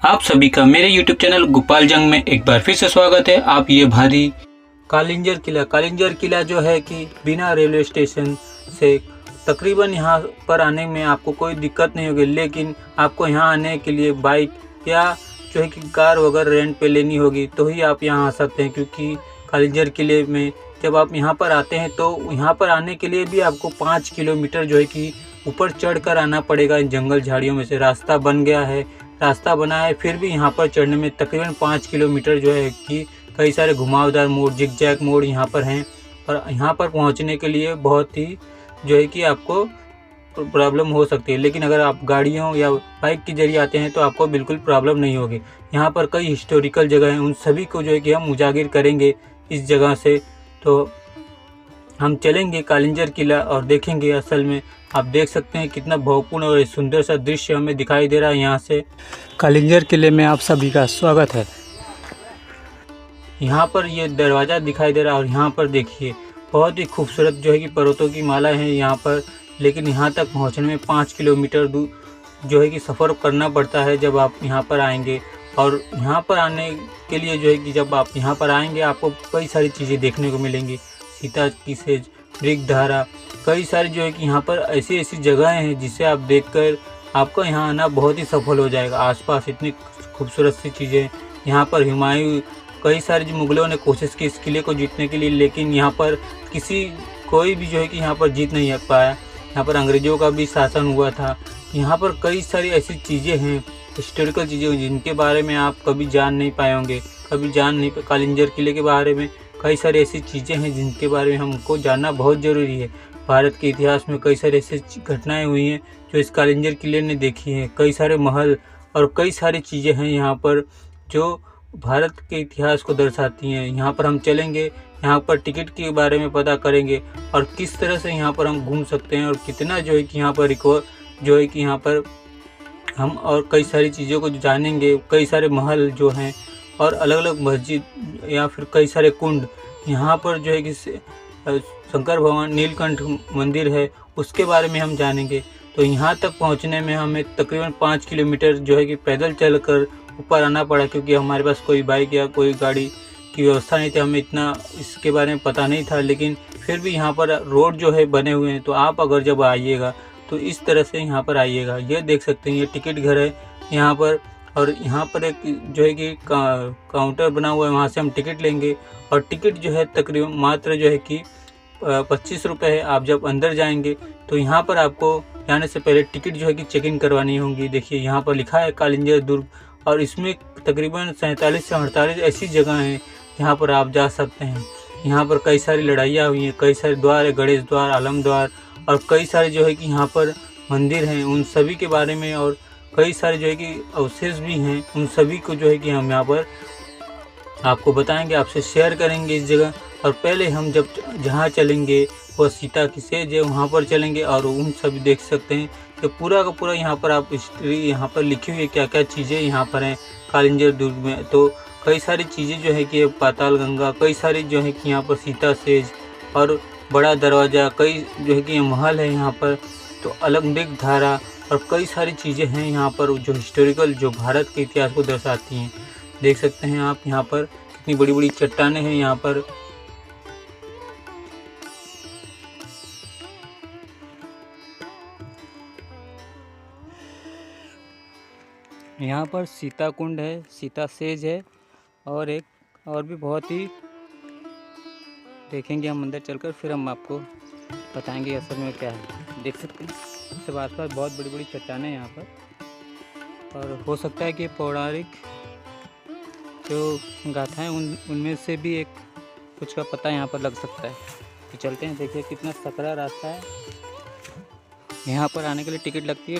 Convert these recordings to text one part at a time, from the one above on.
आप सभी का मेरे YouTube चैनल गोपाल जंग में एक बार फिर से स्वागत है। आप ये भारी कालिंजर किला जो है कि बिना रेलवे स्टेशन से तकरीबन यहाँ पर आने में आपको कोई दिक्कत नहीं होगी, लेकिन आपको यहाँ आने के लिए बाइक या जो है कि कार वगैरह रेंट पे लेनी होगी तो ही आप यहाँ आ सकते हैं। क्योंकि कालिंजर किले में जब आप यहाँ पर आते हैं तो यहाँ पर आने के लिए भी आपको 5 किलोमीटर जो है कि ऊपर चढ़ कर आना पड़ेगा। इन जंगल झाड़ियों में से रास्ता बना है, फिर भी यहाँ पर चढ़ने में तकरीबन 5 किलोमीटर जो है कि कई सारे घुमावदार मोड़, जिगजैग मोड़ यहाँ पर हैं। और यहाँ पर पहुँचने के लिए बहुत ही जो है कि आपको प्रॉब्लम हो सकती है, लेकिन अगर आप गाड़ियों या बाइक के जरिए आते हैं तो आपको बिल्कुल प्रॉब्लम नहीं होगी। यहाँ पर कई हिस्टोरिकल जगह हैं, उन सभी को जो है कि हम उजागर करेंगे इस जगह से। तो हम चलेंगे कालिंजर किला और देखेंगे। असल में आप देख सकते हैं कितना भावपूर्ण और सुंदर सा दृश्य हमें दिखाई दे रहा है। यहाँ से कालिंजर किले में आप सभी का स्वागत है। यहाँ पर ये दरवाज़ा दिखाई दे रहा है और यहाँ पर देखिए बहुत ही खूबसूरत जो है कि पर्वतों की माला है यहाँ पर। लेकिन यहाँ तक पहुँचने में 5 किलोमीटर दूर जो है कि सफ़र करना पड़ता है जब आप यहाँ पर आएंगे। और यहाँ पर आने के लिए जो है कि जब आप यहाँ पर आएंगे आपको कई सारी चीज़ें देखने को मिलेंगी। सीता की सेज, मृगधारा, कई सारी जो है कि यहाँ पर ऐसी ऐसी जगहें हैं जिसे आप देखकर आपका यहाँ आना बहुत ही सफल हो जाएगा। आसपास इतनी खूबसूरत सी चीज़ें। यहाँ पर हुमायूं, कई सारे जो मुगलों ने कोशिश की इस किले को जीतने के लिए, लेकिन यहाँ पर कोई भी जो है कि यहाँ पर जीत नहीं पाया। यहाँ पर अंग्रेज़ों का भी शासन हुआ था। यहाँ पर कई सारी ऐसी चीज़ें हैं, हिस्टोरिकल चीज़ें, जिनके बारे में आप कभी जान नहीं पाए होंगे, कालिंजर किले के बारे में कई सारी ऐसी चीज़ें हैं जिनके बारे में हमको जानना बहुत ज़रूरी है। भारत के इतिहास में कई सारी ऐसी घटनाएं हुई हैं जो इस कालिंजर किले ने देखी हैं। कई सारे महल और कई सारी चीज़ें हैं यहाँ पर जो भारत के इतिहास को दर्शाती हैं। यहाँ पर हम चलेंगे, यहाँ पर टिकट के बारे में पता करेंगे और किस तरह से यहाँ पर हम घूम सकते हैं और कितना जो है कि यहाँ पर जो है कि यहाँ पर हम और कई सारी चीज़ों को जानेंगे। कई सारे महल जो हैं और अलग अलग मस्जिद या फिर कई सारे कुंड यहाँ पर जो है कि शंकर भगवान नीलकंठ मंदिर है, उसके बारे में हम जानेंगे। तो यहाँ तक पहुँचने में हमें तकरीबन 5 किलोमीटर जो है कि पैदल चलकर ऊपर आना पड़ा, क्योंकि हमारे पास कोई बाइक या कोई गाड़ी की व्यवस्था नहीं थी। हमें इतना इसके बारे में पता नहीं था, लेकिन फिर भी यहाँ पर रोड जो है बने हुए हैं। तो आप अगर जब आइएगा तो इस तरह से यहाँ पर आइएगा। ये देख सकते हैं, ये टिकट घर है यहाँ पर। और यहाँ पर एक जो है कि काउंटर बना हुआ है, वहाँ से हम टिकट लेंगे। और टिकट जो है तकरीबन मात्र जो है कि 25 रुपये है। आप जब अंदर जाएंगे तो यहाँ पर आपको जाने से पहले टिकट जो है कि चेक इन करवानी होगी। देखिए यहाँ पर लिखा है कालिंजर दुर्ग, और इसमें तकरीबन 47 से 48 ऐसी जगह हैं जहाँ पर आप जा सकते हैं। यहाँ पर कई सारी लड़ाइयाँ हुई हैं, कई सारे द्वार है, गणेश द्वार, आलम द्वार, और कई सारे जो है कि यहाँ पर मंदिर हैं, उन सभी के बारे में, और कई सारे जो है कि अवशेष भी हैं, उन सभी को जो है कि हम यहाँ पर आपको बताएंगे, आपसे शेयर करेंगे इस जगह। और पहले हम जहाँ चलेंगे वो सीता की सेज है, वहाँ पर चलेंगे और उन सभी देख सकते हैं कि पूरा का पूरा यहाँ पर आप हिस्ट्री यहाँ पर लिखी हुई है, क्या क्या चीज़ें यहाँ पर हैं कालिंजर दुर्ग में। तो कई सारी चीज़ें जो है कि पाताल गंगा, कई सारी जो है कि यहाँ पर सीता सेज और बड़ा दरवाज़ा, कई जो है कि महल है यहाँ पर, तो अलग मृगधारा और कई सारी चीज़ें हैं यहाँ पर जो हिस्टोरिकल, जो भारत के इतिहास को दर्शाती हैं। देख सकते हैं आप यहाँ पर कितनी बड़ी बड़ी चट्टानें हैं यहाँ पर। यहाँ पर सीता कुंड है, सीता सेज है, और एक और भी बहुत ही देखेंगे हम अंदर चलकर, फिर हम आपको बताएंगे असल में क्या है। देख सकते हैं सब आसपास बहुत बड़ी बड़ी चट्टानें यहाँ पर, और हो सकता है कि पौराणिक जो गाथाएँ उनमें से भी एक कुछ का पता यहाँ पर लग सकता है। तो चलते हैं, देखिए कितना सकरा रास्ता है। यहाँ पर आने के लिए टिकट लगती है।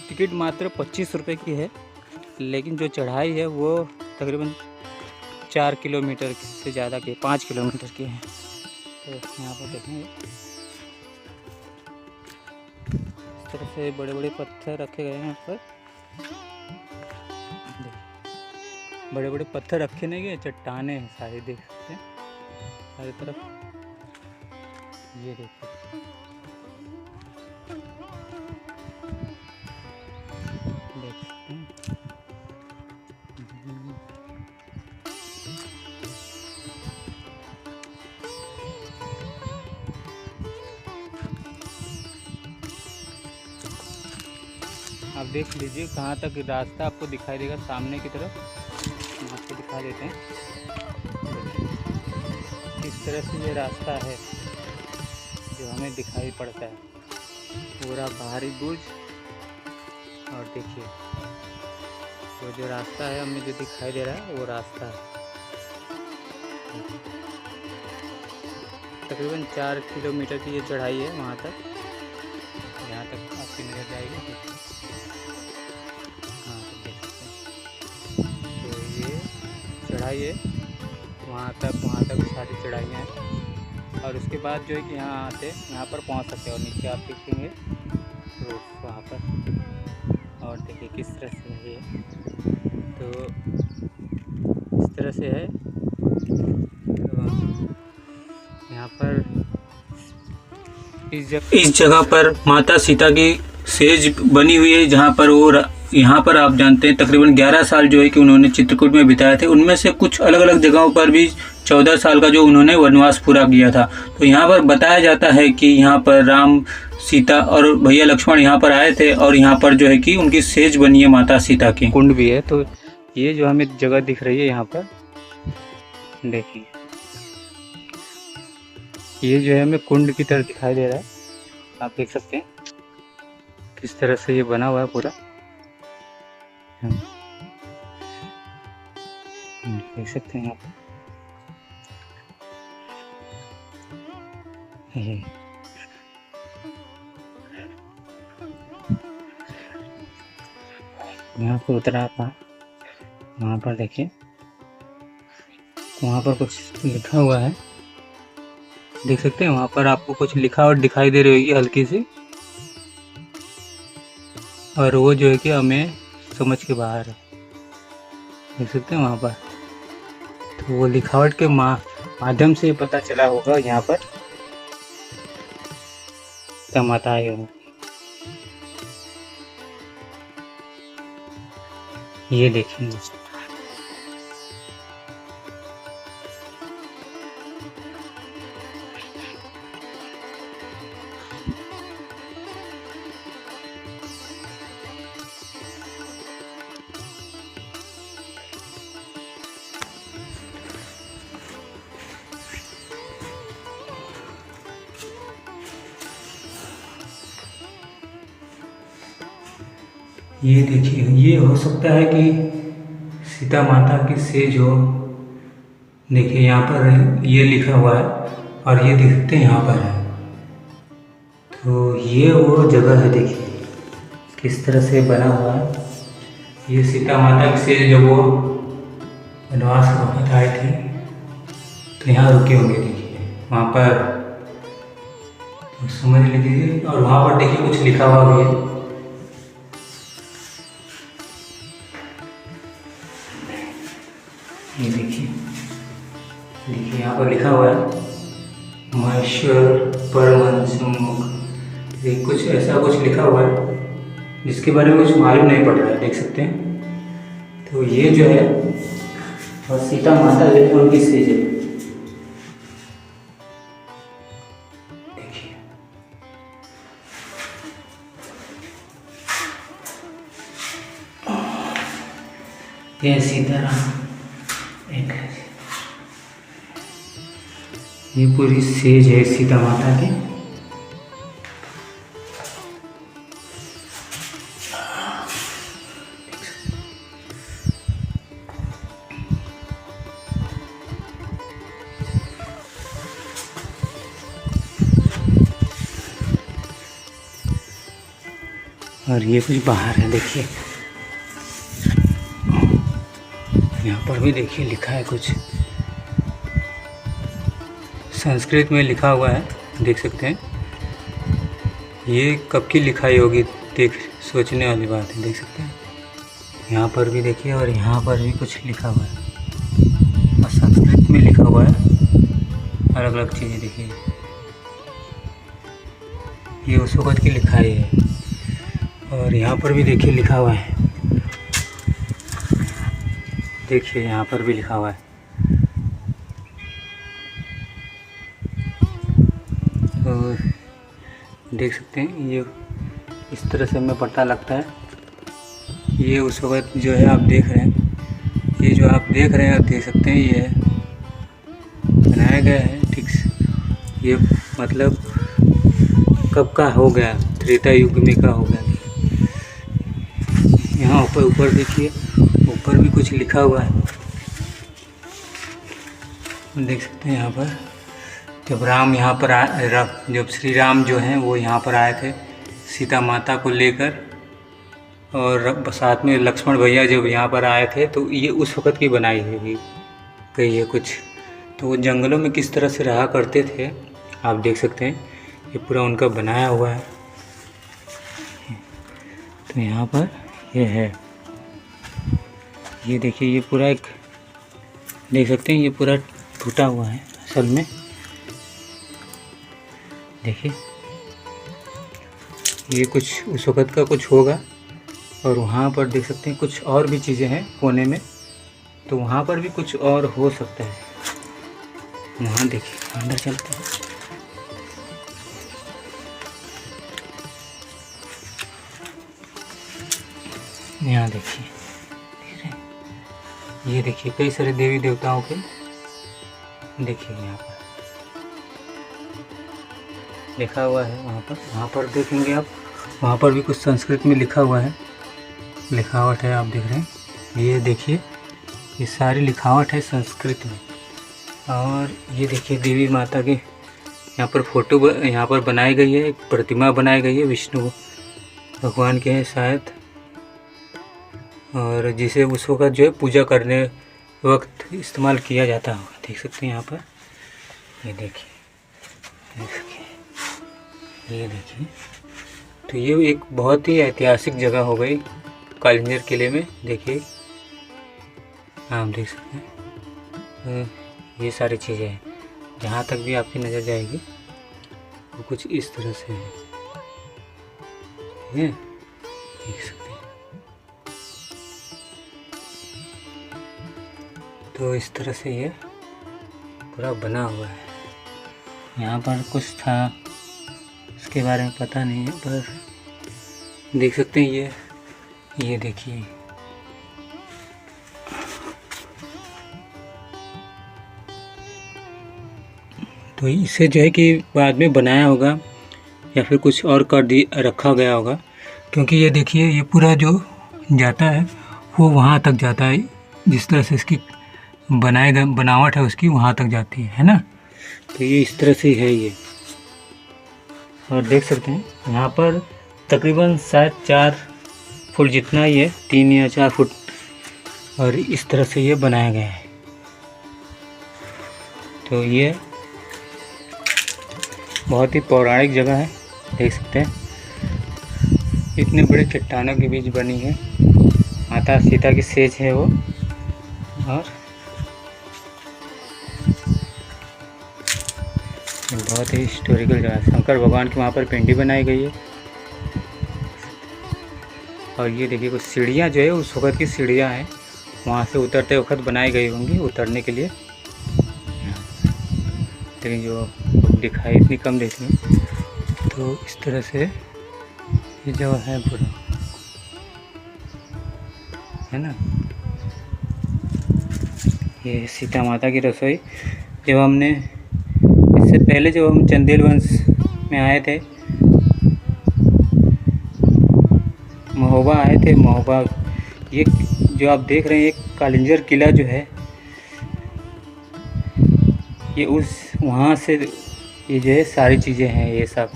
टिकट मात्र 25 रुपये की है, लेकिन जो चढ़ाई है वो तकरीबन 4 किलोमीटर से ज़्यादा की, 5 किलोमीटर की है। तो यहाँ पर देखेंगे इस तरह से बड़े बड़े पत्थर रखे गए हैं यहाँ पर। बड़े बड़े पत्थर रखे नहीं गए, चट्टाने हैं सारे, देख सकते हैं सारी तरफ। ये देखिए देख सकते हैं देख लीजिए कहाँ तक रास्ता आपको दिखाई देगा सामने की तरफ। हम आपको दिखा देते हैं, किस तरह से ये रास्ता है जो हमें दिखाई पड़ता है, पूरा बाहरी बुर्ज। और देखिए वो जो रास्ता है हमें जो दिखाई दे रहा है वो रास्ता है। तकरीबन 4 किलोमीटर की ये चढ़ाई है वहाँ तक, यहाँ तक आपकी नजर जाएगी। हाँ देख सकते हैं, तो ये चढ़ाई है वहाँ तक सारी चढ़ाइयाँ हैं। और उसके बाद जो है कि यहाँ आते यहाँ पर पहुँच सकते हैं। और नीचे आप देखेंगे रोड वहाँ पर, और देखिए किस तरह से है ये, तो इस तरह से है। तो यहाँ पर इस जगह पर माता सीता की सेज बनी हुई है, जहाँ पर वो यहाँ पर आप जानते हैं तकरीबन 11 साल जो है कि उन्होंने चित्रकूट में बिताए थे। उनमें से कुछ अलग अलग जगहों पर भी 14 साल का जो उन्होंने वनवास पूरा किया था। तो यहाँ पर बताया जाता है कि यहाँ पर राम, सीता और भैया लक्ष्मण यहाँ पर आए थे, और यहाँ पर जो है कि उनकी सेज बनी है माता सीता की। कुंड भी है। तो ये जो हमें जगह दिख रही है यहाँ पर देखिए, ये जो है हमें कुंड की तरह दिखाई दे रहा है। आप देख सकते हैं किस तरह से ये बना हुआ है पूरा। देख सकते हैं आप ये यहाँ पर उतरा था, वहाँ पर देखिए वहाँ पर कुछ लिखा हुआ है, देख सकते हैं। वहाँ पर आपको कुछ लिखा और दिखाई दे रही होगी हल्की सी, और वो जो है कि हमें समझ के बाहर है, देख सकते हैं वहाँ पर। तो वो लिखावट के माध्यम से पता चला होगा यहाँ पर क्या माता आई हो। ये देखिए ये देखिए, ये हो सकता है कि सीता माता की सेज हो। देखिए यहाँ पर ये लिखा हुआ है, और ये दिखते हैं यहाँ पर है। तो ये वो जगह है, देखिए किस तरह से बना हुआ है। ये सीता माता की सेज जब वो वनवास वक्त आए थे तो यहाँ रुके होंगे, देखिए वहाँ पर, तो समझ लीजिए। और वहाँ पर देखिए कुछ लिखा हुआ भी है, ये देखिए यहाँ पर लिखा हुआ है महेश्वर परमहंस मुख। ये कुछ ऐसा कुछ लिखा हुआ है जिसके बारे में कुछ मालूम नहीं पड़ रहा है, देख सकते हैं। तो ये जो है और सीता माता लक्ष्मण की सेज है, देखिए ये सीताराम, एक ये पूरी सेज है सीता माता की। और ये कुछ बाहर है, देखिए यहाँ पर भी देखिए लिखा है कुछ संस्कृत में लिखा हुआ है, देख सकते हैं। ये कब की लिखाई होगी, देख सोचने वाली बात है, देख सकते हैं। यहाँ पर भी देखिए, और यहाँ पर भी कुछ लिखा हुआ है, और संस्कृत में लिखा हुआ है अलग अलग चीज़ें। देखिए ये उस वक्त की लिखाई है, और यहाँ पर भी देखिए लिखा हुआ है, देखिए यहाँ पर भी लिखा हुआ है। तो देख सकते हैं, ये इस तरह से हमें पता लगता है ये उस वक्त जो है आप देख रहे हैं, ये जो आप देख रहे हैं आप देख सकते हैं, ये बनाया गया है ठीक से। ये मतलब कब का हो गया, त्रेता युग में का हो गया। यहाँ ऊपर देखिए, ऊपर भी कुछ लिखा हुआ है, देख सकते हैं। यहाँ पर जब राम यहाँ पर जब श्री राम जो हैं वो यहाँ पर आए थे सीता माता को लेकर, और साथ में लक्ष्मण भैया जब यहाँ पर आए थे, तो ये उस वक़्त की बनाई हुई गई है कुछ। तो वो जंगलों में किस तरह से रहा करते थे आप देख सकते हैं, ये पूरा उनका बनाया हुआ है। तो यहाँ पर ये है, ये देखिए, ये पूरा एक देख सकते हैं, ये पूरा टूटा हुआ है असल में। देखिए ये कुछ उस वक़्त का कुछ होगा, और वहाँ पर देख सकते हैं कुछ और भी चीज़ें हैं कोने में, तो वहाँ पर भी कुछ और हो सकता है। वहाँ देखिए, अंदर चलते हैं। यहाँ देखिए, ये देखिए कई सारे देवी देवताओं के, देखिए यहाँ पर लिखा हुआ है। वहाँ पर देखेंगे आप, वहाँ पर भी कुछ संस्कृत में लिखा हुआ है, लिखावट है आप देख रहे हैं। ये देखिए, ये सारी लिखावट है संस्कृत में। और ये देखिए देवी माता के यहाँ पर फ़ोटो यहाँ पर बनाई गई है, एक प्रतिमा बनाई गई है, विष्णु भगवान के हैं शायद, और जिसे उस वक्त जो है पूजा करने वक्त इस्तेमाल किया जाता होगा। देख सकते हैं यहाँ पर, ये देखिए, ये देखिए। तो ये एक बहुत ही ऐतिहासिक जगह हो गई कालिंजर किले में। देखिए आप देख सकते हैं, ये सारी चीज़ें हैं। जहाँ तक भी आपकी नज़र जाएगी वो कुछ इस तरह से है, ये देख सकते हैं। तो इस तरह से ये पूरा बना हुआ है। यहाँ पर कुछ था, इसके बारे में पता नहीं है, पर देख सकते हैं ये देखिए, तो इसे जो है कि बाद में बनाया होगा या फिर कुछ और रखा गया होगा, क्योंकि ये देखिए, ये पूरा जो जाता है वो वहाँ तक जाता है, जिस तरह से इसकी बनावट है उसकी वहाँ तक जाती है ना। तो ये इस तरह से है ये, और देख सकते हैं यहाँ पर तकरीबन शायद 4 फुट जितना ही है, 3 या 4 फुट, और इस तरह से ये बनाया गया है। तो ये बहुत ही पौराणिक जगह है, देख सकते हैं। इतने बड़े चट्टानों के बीच बनी है, माता सीता की सेज है वो, और बहुत ही हिस्टोरिकल जगह है। शंकर भगवान की वहाँ पर पिंडी बनाई गई है। और ये देखिए कुछ सीढ़ियाँ जो है उस वक्त की सीढ़ियाँ हैं, वहाँ से उतरते वक्त बनाई गई होंगी उतरने के लिए, लेकिन जो दिखाई इतनी कम देती है। तो इस तरह से ये जगह है पूरा, है ना। ये सीता माता की रसोई, जब हमने इससे पहले जब हम चंदेल वंश में आए थे, महोबा आए थे, महोबा, ये जो आप देख रहे हैं एक कालिंजर किला जो है, ये उस वहाँ से ये जो है सारी चीज़ें हैं ये सब।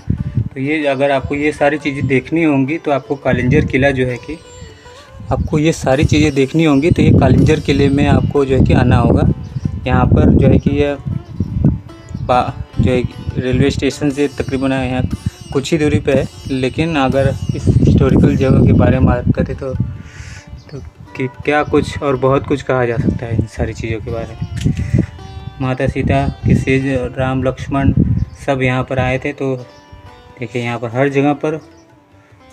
तो ये अगर आपको ये सारी चीज़ें देखनी होंगी तो आपको कालिंजर किला जो है कि आपको ये सारी चीज़ें देखनी होंगी, तो ये कालिंजर किले में आपको जो है कि आना होगा। यहाँ पर जो है कि ये जो है रेलवे स्टेशन से तकरीबन यहाँ कुछ ही दूरी पे है, लेकिन अगर इस हिस्टोरिकल जगह के बारे में बात करें तो कि क्या कुछ और बहुत कुछ कहा जा सकता है इन सारी चीज़ों के बारे में। माता सीता की सेज, राम लक्ष्मण सब यहाँ पर आए थे। तो देखिए यहाँ पर हर जगह पर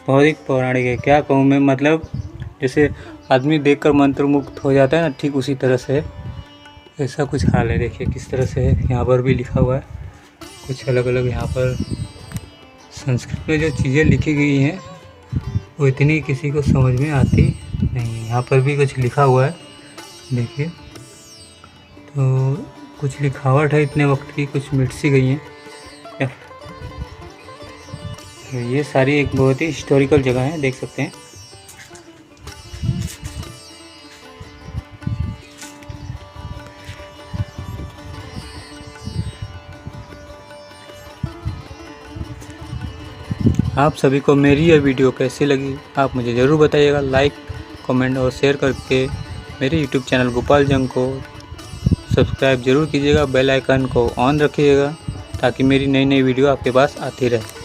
बहुत ही पौराणिक है, क्या कहूँ मैं, मतलब जैसे आदमी देखकर मंत्रमुग्ध हो जाता है ना, ठीक उसी तरह से ऐसा कुछ हाल है। देखिए किस तरह से है, यहाँ पर भी लिखा हुआ है कुछ अलग अलग। यहाँ पर संस्कृत में जो चीज़ें लिखी गई हैं वो इतनी किसी को समझ में आती नहीं, यहाँ पर भी कुछ लिखा हुआ है, देखिए। तो कुछ लिखावट है इतने वक्त की, कुछ मिट सी गई है। तो ये सारी एक बहुत ही हिस्टोरिकल जगह है, देख सकते हैं। आप सभी को मेरी यह वीडियो कैसी लगी आप मुझे ज़रूर बताइएगा। लाइक, कमेंट और शेयर करके मेरे यूट्यूब चैनल गोपाल जंग को सब्सक्राइब ज़रूर कीजिएगा। बेल आइकन को ऑन रखिएगा ताकि मेरी नई नई वीडियो आपके पास आती रहे।